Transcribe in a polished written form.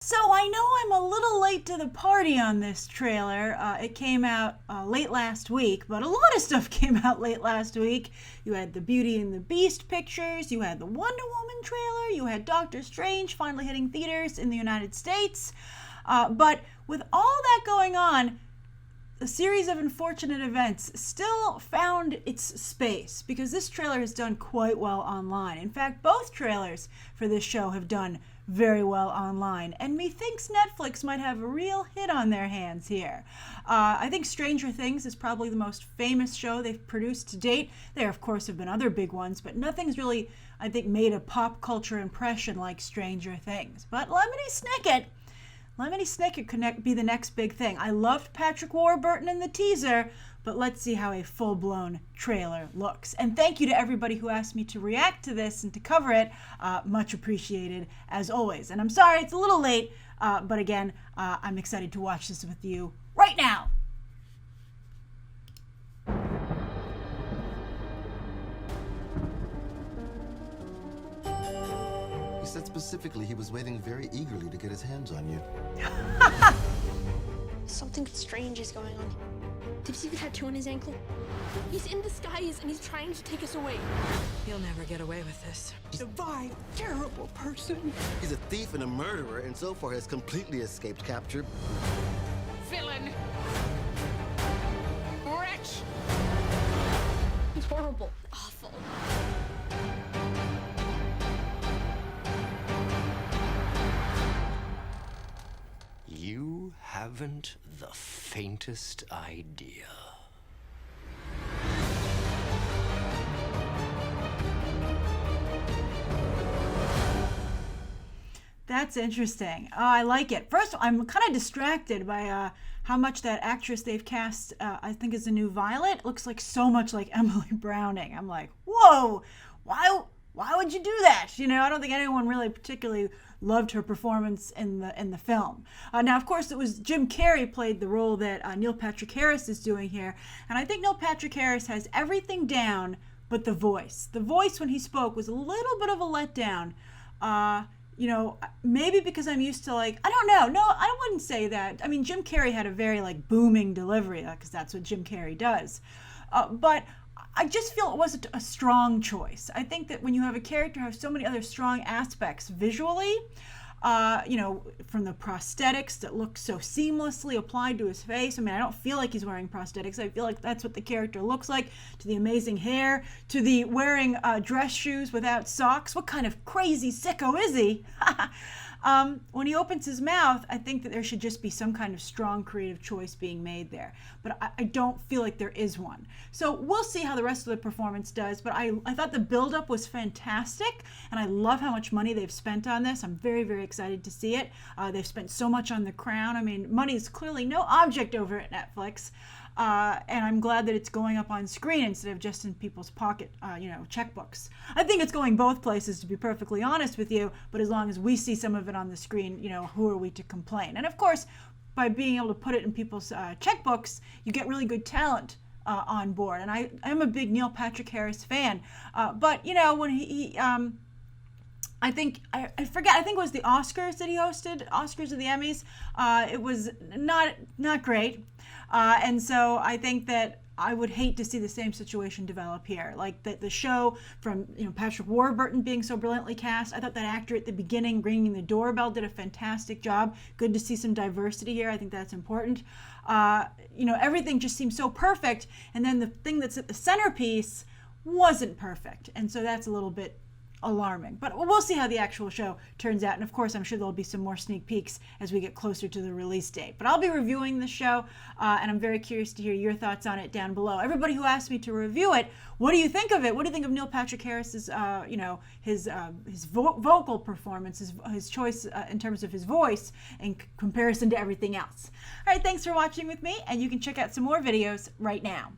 So I know I'm a little late to the party on this trailer. It came out late last week, but a lot of stuff came out late last week. You had the Beauty and the Beast pictures, you had the Wonder Woman trailer, you had Doctor Strange finally hitting theaters in the United States. But with all that going on, a series of unfortunate events still found its space because this trailer has done quite well online. In fact, both trailers for this show have done very well online, and methinks Netflix might have a real hit on their hands here. I think Stranger Things is probably the most famous show they've produced to date. There, of course, have been other big ones, but nothing's really, I think, made a pop culture impression like Stranger Things. But Lemony Snicket could be the next big thing. I loved Patrick Warburton in the teaser, but let's see how a full-blown trailer looks. And thank you to everybody who asked me to react to this and to cover it. Much appreciated, as always. And I'm sorry it's a little late, but again, I'm excited to watch this with you right now. He said specifically he was waiting very eagerly to get his hands on you. Something strange is going on. Did you see the tattoo on his ankle? He's in disguise and he's trying to take us away. You'll never get away with this. He's a vile, terrible person. He's a thief and a murderer, and so far has completely escaped capture. Villain. Wretch. He's horrible. Awful. You haven't the faintest idea. That's interesting. I like it. First, I'm kind of distracted by how much that actress they've cast, I think is the new Violet, looks like so much like Emily Browning. I'm like, whoa, why would you do that? You know, I don't think anyone really particularly loved her performance in the film. Now, of course, it was Jim Carrey played the role that Neil Patrick Harris is doing here, and I think Neil Patrick Harris has everything down but the voice. The voice when he spoke was a little bit of a letdown. You know, maybe because I'm used to, like, I don't know. No, I wouldn't say that. I mean, Jim Carrey had a very, like, booming delivery, because that's what Jim Carrey does. But I just feel it wasn't a strong choice. I think that when you have a character who has so many other strong aspects visually, you know, from the prosthetics that look so seamlessly applied to his face. I mean, I don't feel like he's wearing prosthetics. I feel like that's what the character looks like, to the amazing hair, to the wearing dress shoes without socks. What kind of crazy sicko is he? When he opens his mouth, I think that there should just be some kind of strong creative choice being made there. But I don't feel like there is one. So we'll see how the rest of the performance does. But I thought the buildup was fantastic. And I love how much money they've spent on this. I'm very, very excited to see it. They've spent so much on The Crown. I mean, money is clearly no object over at Netflix. And I'm glad that it's going up on screen instead of just in people's pocket, you know, checkbooks. I think it's going both places, to be perfectly honest with you, but as long as we see some of it on the screen, you know, who are we to complain? And of course, by being able to put it in people's checkbooks, you get really good talent on board. And I'm a big Neil Patrick Harris fan, but, you know, when I think, I forget, I think it was the Oscars that he hosted, Oscars or the Emmys. It was not great. And so I think that I would hate to see the same situation develop here. Like the show from, you know, Patrick Warburton being so brilliantly cast. I thought that actor at the beginning ringing the doorbell did a fantastic job. Good to see some diversity here. I think that's important. You know, everything just seems so perfect. And then the thing that's at the centerpiece wasn't perfect. And so that's a little bit alarming, but we'll see how the actual show turns out. And of course, I'm sure there'll be some more sneak peeks as we get closer to the release date. But I'll be reviewing the show, and I'm very curious to hear your thoughts on it down below. Everybody who asked me to review it, what do you think of it? What do you think of Neil Patrick Harris's, you know, his vocal performance, his choice in terms of his voice in comparison to everything else? All right, thanks for watching with me, and you can check out some more videos right now.